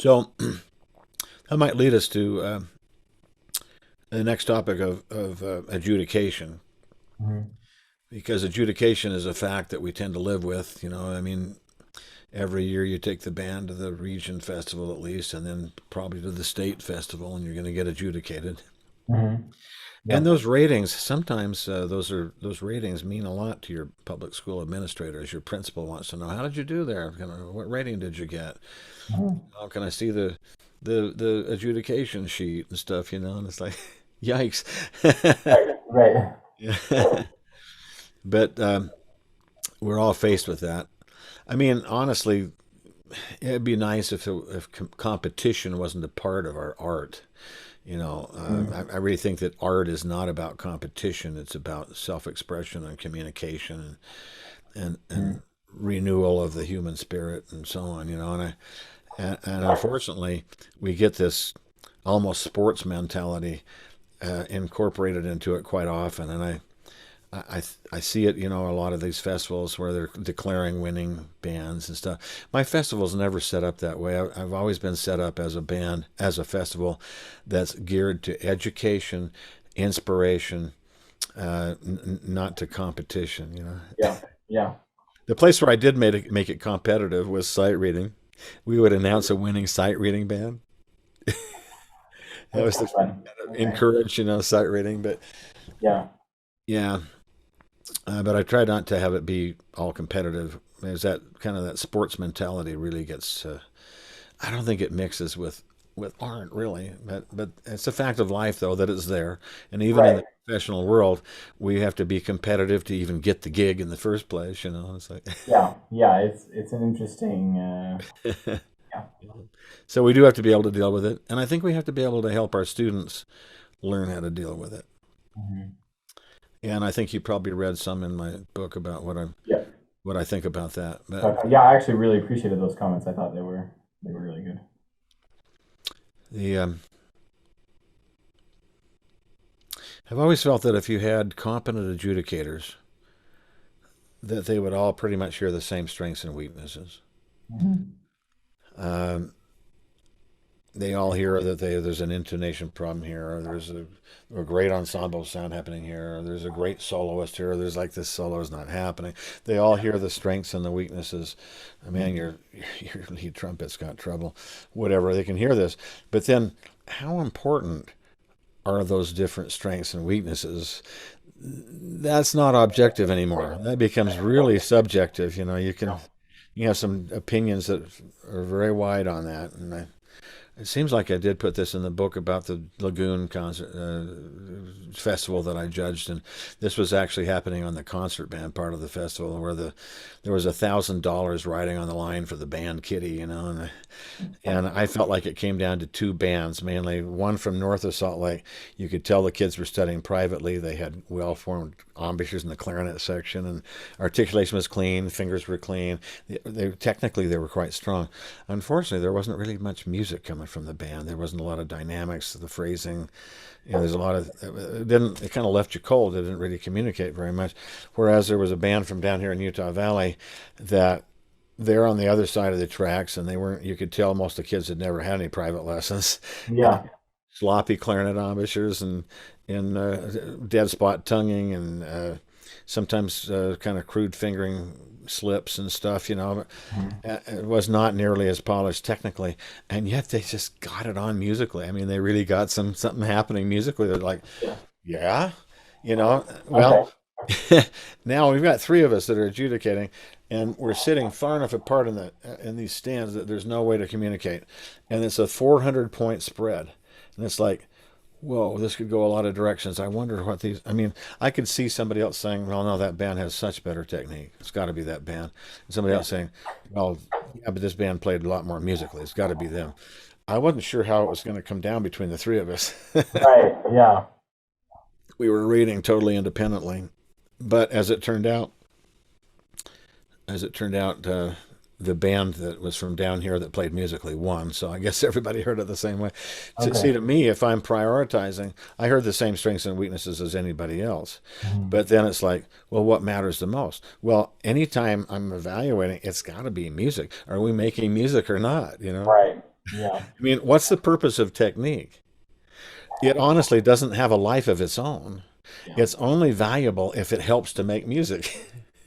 So that might lead us to the next topic of adjudication, Mhm. because adjudication is a fact that we tend to live with. Every year you take the band to the region festival at least, and then probably to the state festival, and you're going to get adjudicated. Mhm. And Yep. those ratings, sometimes those ratings mean a lot to your public school administrators. Your principal wants to know, how did you do there? What rating did you get? Mhm. How can I see the adjudication sheet and stuff? And it's like, yikes. Right. Right. Yeah. But we're all faced with that. I mean, honestly, it'd be nice if competition wasn't a part of our art. Mhm. I really think that art is not about competition. It's about self-expression and communication and Mhm. renewal of the human spirit and so on. And unfortunately, we get this almost sports mentality incorporated into it quite often. And I see it, a lot of these festivals where they're declaring winning bands and stuff. My festival's never set up that way. I've always been set up as a band, as a festival that's geared to education, inspiration, not to competition. Yeah. Yeah. The place where I did make it competitive was sight reading. We would announce a winning sight reading band. That That's was kind to of fun. Okay. encourage, sight reading. But Yeah. yeah, but I try not to have it be all competitive. Is that kind of that sports mentality really gets? I don't think it mixes with art really, but it's a fact of life though that it's there, and even in Right. the professional world, we have to be competitive to even get the gig in the first place. It's like. Yeah. Yeah. It's an interesting. Yeah. So we do have to be able to deal with it, and I think we have to be able to help our students learn how to deal with it. Mhm. And I think you probably read some in my book about Yeah. what I think about that. But Okay. Yeah. I actually really appreciated those comments. I thought they were really good. the I've always felt that if you had competent adjudicators, that they would all pretty much share the same strengths and weaknesses. Mhm. Um, they all hear that there's an intonation problem here, or there's a great ensemble sound happening here, or there's a great soloist here, or there's like this solo is not happening. They all hear the strengths and the weaknesses. Man, your lead trumpet's got trouble, whatever. They can hear this, but then how important are those different strengths and weaknesses? That's not objective anymore. That becomes really subjective. You have some opinions that are very wide on that, and it seems like I did put this in the book about the Lagoon concert festival that I judged, and this was actually happening on the concert band part of the festival, where there was $1,000 riding on the line for the band kitty, and I felt like it came down to two bands mainly. One from north of Salt Lake. You could tell the kids were studying privately. They had well-formed embouchures in the clarinet section, and articulation was clean. Fingers were clean. Technically they were quite strong. Unfortunately, there wasn't really much music coming from the band. There wasn't a lot of dynamics. The phrasing, there's a lot of it didn't. It kind of left you cold. It didn't really communicate very much. Whereas there was a band from down here in Utah Valley that they're on the other side of the tracks, and they weren't. You could tell most of the kids had never had any private lessons, and Yeah. sloppy clarinet embouchures and dead spot tonguing and sometimes kind of crude fingering slips and stuff. Mhm. It was not nearly as polished technically, and yet they just got it on musically. I mean, they really got something happening musically. They're like, Yeah. yeah, Okay. well, now we've got three of us that are adjudicating, and we're sitting far enough apart in these stands that there's no way to communicate, and it's a 400-point spread, and it's like, whoa, this could go a lot of directions. I wonder what these. I mean, I could see somebody else saying, "Well, no, that band has such better technique. It's got to be that band." And somebody Yeah. else saying, "Well, yeah, but this band played a lot more musically. It's got to be them." I wasn't sure how it was going to come down between the three of us. Right. Yeah. We were reading totally independently, but as it turned out, the band that was from down here that played musically won. So I guess everybody heard it the same way. See, Okay. to me, if I'm prioritizing, I heard the same strengths and weaknesses as anybody else. Mhm. But then it's like, well, what matters the most? Well, anytime I'm evaluating, it's got to be music. Are we making music or not? Right. Yeah. I mean, what's the purpose of technique? It honestly doesn't have a life of its own. Yeah. It's only valuable if it helps to make music.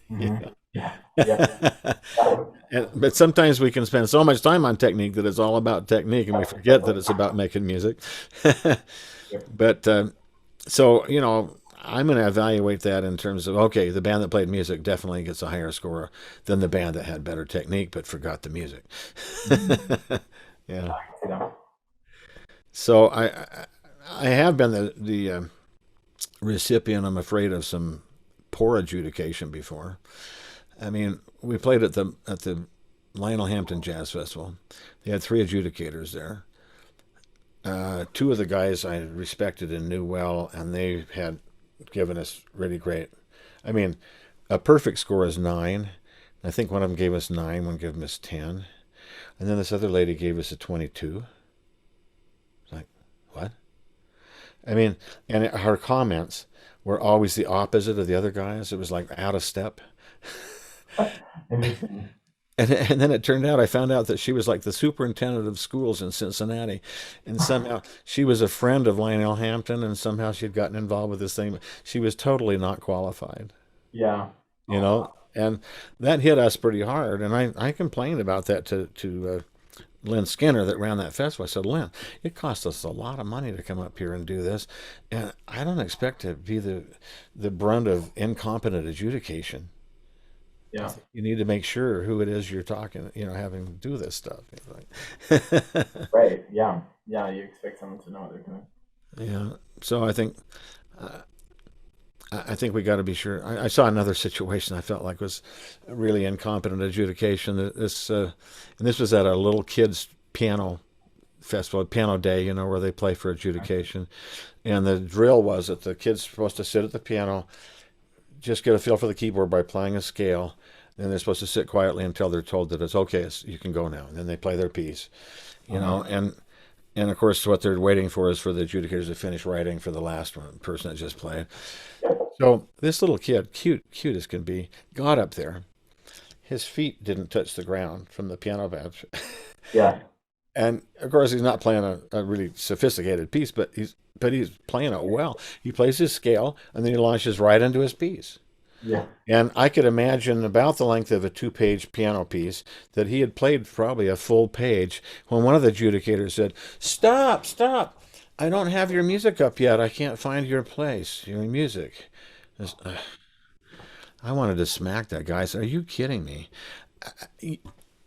You Hmm. know? Yeah. Yep. Yeah. But sometimes we can spend so much time on technique that it's all about technique, and we forget that it's about making music. Yep. But so, I'm going to evaluate that in terms of, okay, the band that played music definitely gets a higher score than the band that had better technique but forgot the music. Mhm. Yeah. You know. So I have been the recipient, I'm afraid, of some poor adjudication before. I mean, we played at the Lionel Hampton Jazz Festival. They had three adjudicators there. Two of the guys I respected and knew well, and they had given us really great. I mean, a perfect score is 9. I think one of them gave us 9, one gave us 10, and then this other lady gave us a 22. It's like, what? I mean, and her comments were always the opposite of the other guys. It was like out of step. Interesting. And then it turned out, I found out that she was like the superintendent of schools in Cincinnati. And somehow she was a friend of Lionel Hampton, and somehow she'd gotten involved with this thing. She was totally not qualified, Yeah. you know? And that hit us pretty hard. And I complained about that to Lynn Skinner that ran that festival. I said, Lynn, it cost us a lot of money to come up here and do this. And I don't expect to be the brunt of incompetent adjudication. Yeah. You need to make sure who it is you're talking, having do this stuff. Like, Right. Yeah. Yeah. You expect someone to know what they're doing. yeah. So uh, I think we got to be sure. I saw another situation I felt like was really incompetent adjudication. And this was at a little kids piano festival, piano day, where they play for adjudication. And the drill was that the kids supposed to sit at the piano, just get a feel for the keyboard by playing a scale. And they're supposed to sit quietly until they're told that it's okay, you can go now. And then they play their piece, Uh-huh. and of course what they're waiting for is for the adjudicators to finish writing for the last one, person that just played. So this little kid, cute as can be, got up there. His feet didn't touch the ground from the piano bench, Yeah. and of course he's not playing a really sophisticated piece, but he's playing it well. He plays his scale, and then he launches right into his piece. Yeah. And I could imagine about the length of a two-page piano piece that he had played probably a full page when one of the adjudicators said, "Stop, stop! I don't have your music up yet. I can't find your place, your music." I wanted to smack that guy. I said, "Are you kidding me?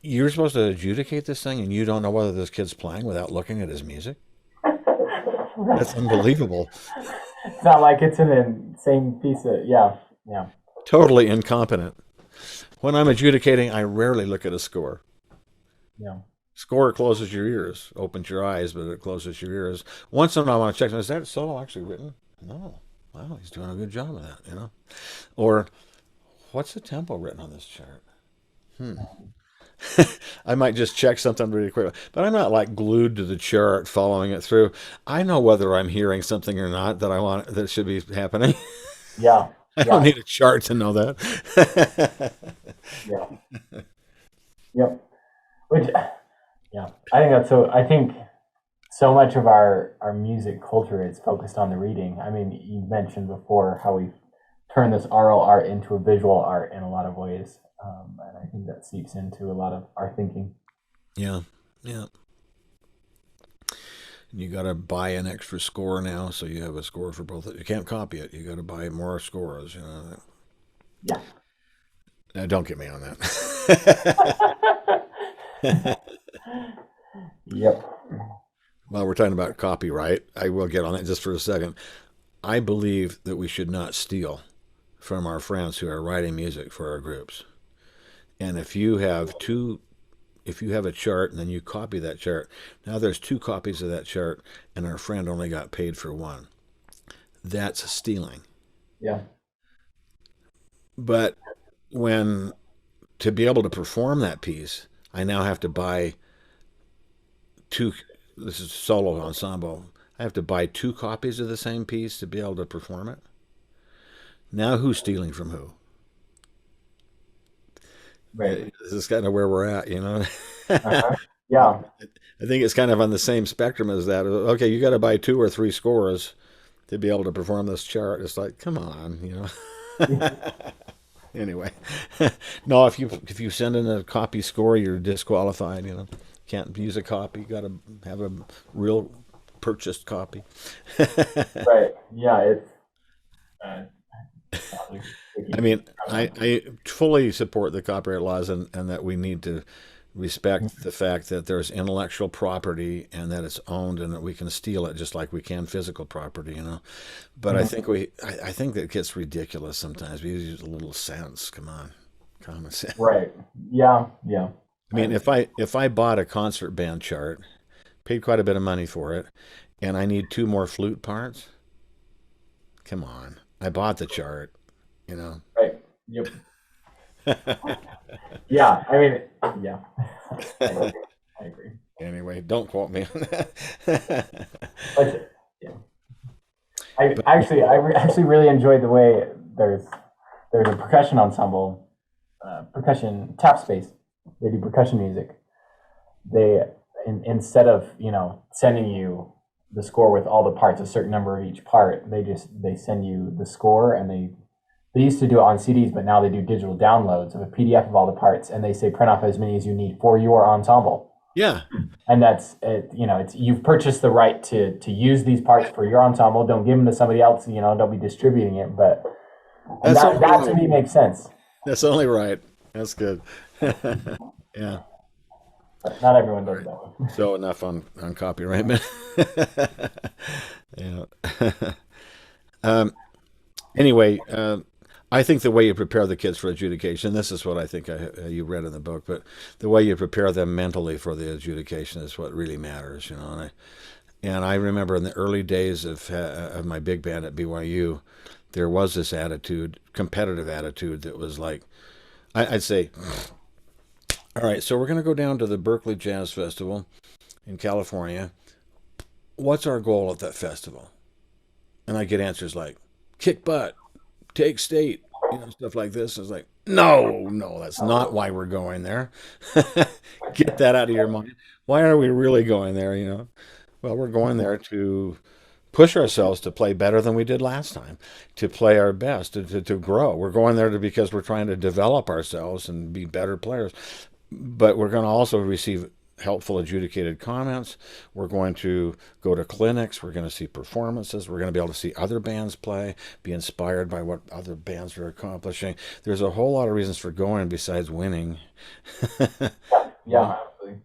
You're supposed to adjudicate this thing, and you don't know whether this kid's playing without looking at his music? That's unbelievable. It's not like it's an insane piece of, yeah. Yeah. Totally incompetent." When I'm adjudicating, I rarely look at a score. Yeah. Score closes your ears, opens your eyes, but it closes your ears. Once in a while, I want to check, is that solo actually written? No. Wow, he's doing a good job of that. Or, what's the tempo written on this chart? I might just check something really quick, but I'm not like glued to the chart, following it through. I know whether I'm hearing something or not that should be happening. Yeah. I don't Yeah. need a chart to know that. Yeah. Yep. Which, yeah, I think that's so. I think so much of our music culture is focused on the reading. I mean, you mentioned before how we turn this oral art into a visual art in a lot of ways, and I think that seeps into a lot of our thinking. Yeah, yeah. You got to buy an extra score now, so you have a score for both. You can't copy it. You got to buy more scores. Yeah. Now, don't get me on that. Yep. While we're talking about copyright, I will get on that just for a second. I believe that we should not steal from our friends who are writing music for our groups. And if you have a chart and then you copy that chart, now there's two copies of that chart, and our friend only got paid for one. That's stealing. Yeah. But when to be able to perform that piece, I now have to buy two. This is solo ensemble. I have to buy two copies of the same piece to be able to perform it. Now, who's stealing from who? Right. This is kind of where we're at. Uh-huh. Yeah. I think it's kind of on the same spectrum as that. Okay, you got to buy two or three scores to be able to perform this chart. It's like, come on, Anyway, no, if you send in a copy score, you're disqualified. Can't use a copy. You got to have a real purchased copy. Right. Yeah. It's uh, probably I tricky. mean, I fully support the copyright laws and that we need to respect the fact that there's intellectual property and that it's owned and that we can steal it just like we can physical property. But Mhm. I think that gets ridiculous sometimes. We use a little sense. Come on, common sense. Right. Yeah. Yeah. I mean, if I bought a concert band chart, paid quite a bit of money for it, and I need two more flute parts, come on. I bought the chart, you know. Right. Yep. Yeah. I mean, yeah. I agree. I agree. Anyway, don't quote me on that. But yeah. But Actually really enjoyed the way there's a percussion ensemble, percussion tap space. They do percussion music. They instead of sending you the score with all the parts, a certain number of each part, they send you the score, and they used to do it on CDs, but now they do digital downloads of a PDF of all the parts, and they say print off as many as you need for your ensemble. yeah, And that's it, it's you've purchased the right to use these parts for your ensemble. Don't give them to somebody else. Don't be distributing it. But and that's only that to right. me makes sense. That's only right. That's good. Yeah. But not everyone All does right. it that way. So enough on copyright. Yeah. Um, anyway, I think the way you prepare the kids for adjudication, this is what I think you read in the book, but the way you prepare them mentally for the adjudication is what really matters. And I remember in the early days of my big band at BYU, there was this attitude, competitive attitude that was like, I'd say, all right, so we're going to go down to the Berkeley Jazz Festival in California. What's our goal at that festival? And I get answers like, kick butt, take state, stuff like this. It's like, no, no, that's not why we're going there. Get that out of your mind. Why are we really going there? Well, we're going there to push ourselves to play better than we did last time, to play our best, to grow. We're going there because we're trying to develop ourselves and be better players. But we're going to also receive helpful adjudicated comments. We're going to go to clinics. We're going to see performances. We're going to be able to see other bands play, be inspired by what other bands are accomplishing. There's a whole lot of reasons for going besides winning. Yeah. Yeah, absolutely.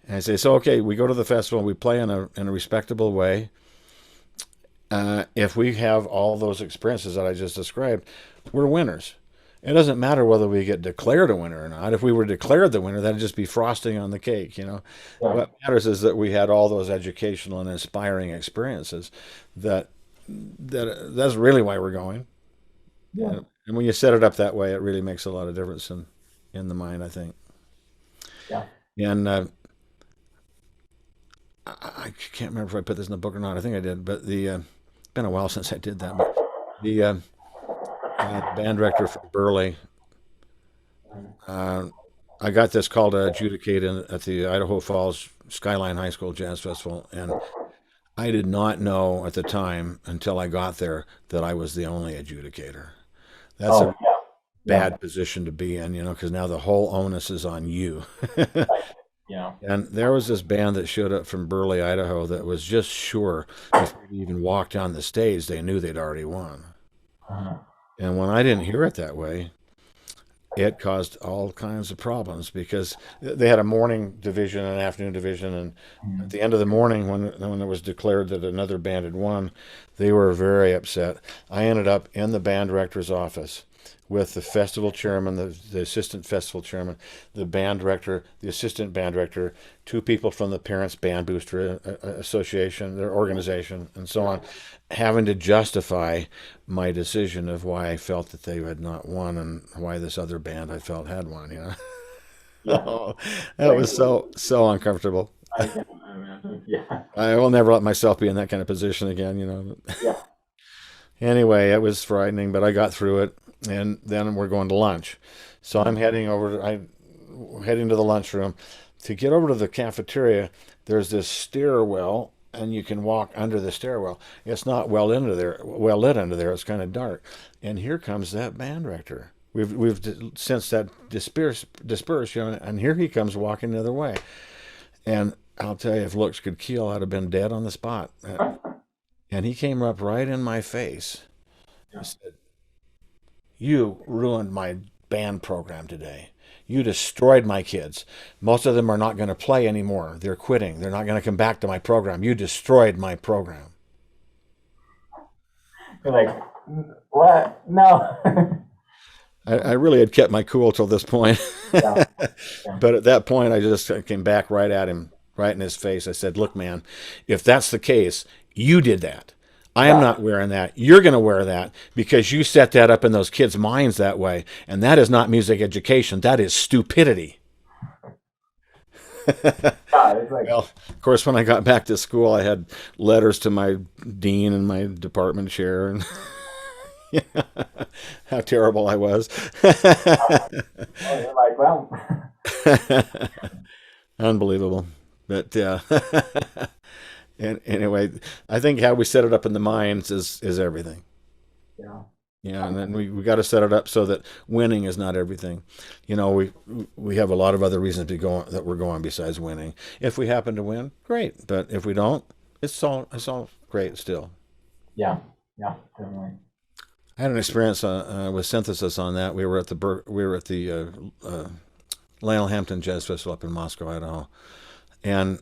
And I say, so okay, we go to the festival, we play in a respectable way. If we have all those experiences that I just described, we're winners. It doesn't matter whether we get declared a winner or not. If we were declared the winner, that'd just be frosting on the cake. Yeah, What matters is that we had all those educational and inspiring experiences. That's really why we're going. yeah, And when you set it up that way, it really makes a lot of difference in the mind, I think. yeah. And I can't remember if I put this in the book or not. I think I did, but it's been a while since I did that. But the band director from Burley, uh, I got this call to adjudicate at the Idaho Falls Skyline High School Jazz Festival, and I did not know at the time until I got there that I was the only adjudicator. That's Oh, a yeah, yeah. bad position to be in, because now the whole onus is on you. Right. Yeah. And there was this band that showed up from Burley, Idaho, that was just sure before they even walked on the stage, they knew they'd already won. Uh, And when I didn't hear it that way, it caused all kinds of problems because they had a morning division and an afternoon division. And at mm, the end of the morning, when it was declared that another band had won, they were very upset. I ended up in the band director's office with the festival chairman, the assistant festival chairman, the band director, the assistant band director, two people from the Parents Band Booster Association, their organization, and so on, having to justify my decision of why I felt that they had not won and why this other band I felt had won. yeah. Oh, that Right. was so uncomfortable. I can imagine. Yeah. I will never let myself be in that kind of position again. Yeah. Anyway, it was frightening, but I got through it, and then we're going to lunch. So I'm heading to the lunchroom. to get over to the cafeteria, there's this stairwell, and you can walk under the stairwell. It's not well lit under there. It's kind of dark. And here comes that band director. We've since that dispersed, and here he comes walking the other way. And I'll tell you, if looks could kill, I'd have been dead on the spot. And he came up right in my face. He said, "You ruined my band program today. You destroyed my kids. Most of them are not going to play anymore. They're quitting. They're not going to come back to my program. You destroyed my program." You're like, what? No. I really had kept my cool till this point. Yeah. Yeah. But at that point, I just came back right at him, right in his face. I said, "Look, man, if that's the case, you did that. I am Yeah. not wearing that. You're going to wear that because you set that up in those kids' minds that way. And that is not music education. That is stupidity." Yeah, it's like, Well, of course, when I got back to school, I had letters to my dean and my department chair and how terrible I was. oh, you're like, well, Unbelievable. But and anyway, I think how we set it up in the minds is everything. yeah, Yeah, and then we got to set it up so that winning is not everything. We have a lot of other reasons that we're going besides winning. If we happen to win, great. But if we don't, it's all great still. yeah, yeah, definitely. I had an experience with synthesis on that. We were at the Lionel Hampton Jazz Festival up in Moscow, Idaho, and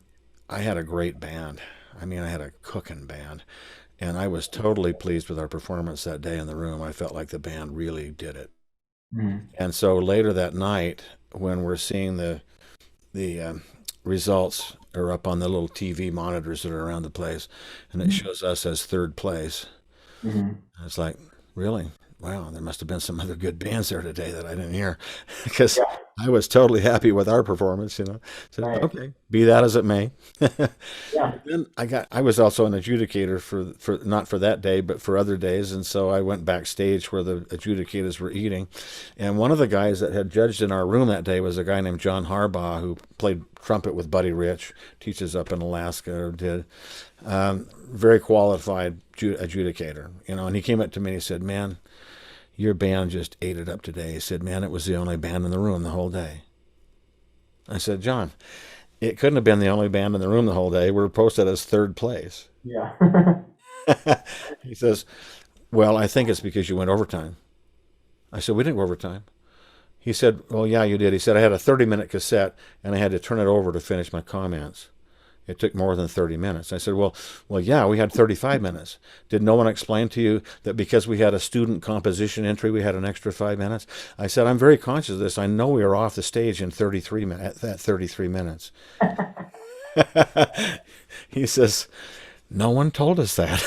I had a great band. I mean, I had a cooking band, and I was totally pleased with our performance that day in the room. I felt like the band really did it. Mm. And so later that night, when we're seeing the results are up on the little TV monitors that are around the place, and it shows us as third place. Mm-hmm. It's like, really? Wow, there must have been some other good bands there today that I didn't hear, because Yeah, I was totally happy with our performance. So right. okay, be that as it may. Yeah, Then I was also an adjudicator for not for that day, but for other days, and so I went backstage where the adjudicators were eating, and one of the guys that had judged in our room that day was a guy named John Harbaugh, who played trumpet with Buddy Rich, teaches up in Alaska, or did. Very qualified adjudicator, and he came up to me and he said, "Man, your band just ate it up today." He said, "Man, it was the only band in the room the whole day." I said, "John, it couldn't have been the only band in the room the whole day. We're posted as third place." yeah. He says, "Well, I think it's because you went overtime." I said, "We didn't go overtime." He said, "Well, yeah, you did." He said, "I had a 30-minute cassette and I had to turn it over to finish my comments. It took more than 30 minutes." I said, well, yeah, we had 35 minutes. Did no one explain to you that because we had a student composition entry, we had an extra 5 minutes? I said, "I'm very conscious of this. I know we were off the stage in 33 minutes, at that 33 minutes." He says, "No one told us that."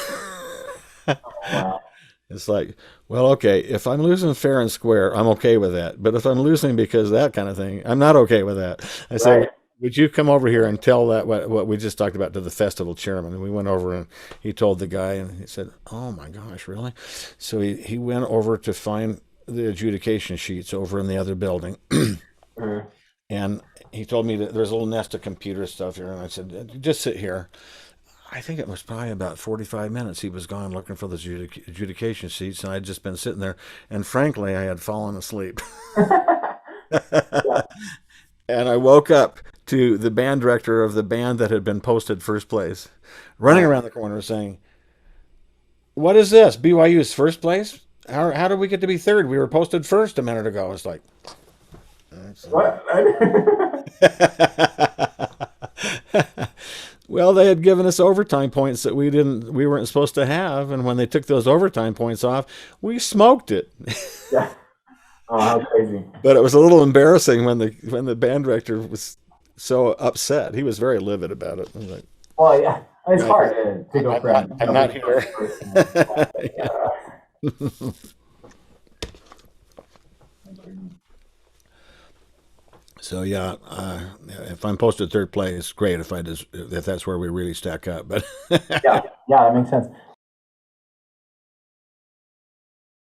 Wow. It's like, well, okay, if I'm losing fair and square, I'm okay with that. But if I'm losing because of that kind of thing, I'm not okay with that. I say, Right. "Would you come over here and tell that what we just talked about to the festival chairman?" And we went over and he told the guy, and he said, "Oh my gosh, really?" So he went over to find the adjudication sheets over in the other building. Mm. And he told me that there's a little nest of computer stuff here. And I said, "Just sit here." I think it was probably about 45 minutes he was gone looking for the adjudication sheets. And I'd just been sitting there. And frankly, I had fallen asleep. Yeah. And I woke up to the band director of the band that had been posted first place running Oh, around the corner saying, "What is this? BYU's first place? How did we get to be third? We were posted first a minute ago." It's like, what? well, they had given us overtime points that we weren't supposed to have, and when they took those overtime points off, we smoked it. Yeah. Oh, how crazy. But it was a little embarrassing when the band director was so upset. He was very livid about it. I was like, Well, yeah, it's "Right, hard to go I'm not here." So yeah, if I'm posted third place, great. If that's where we really stack up, but Yeah, yeah, that makes sense.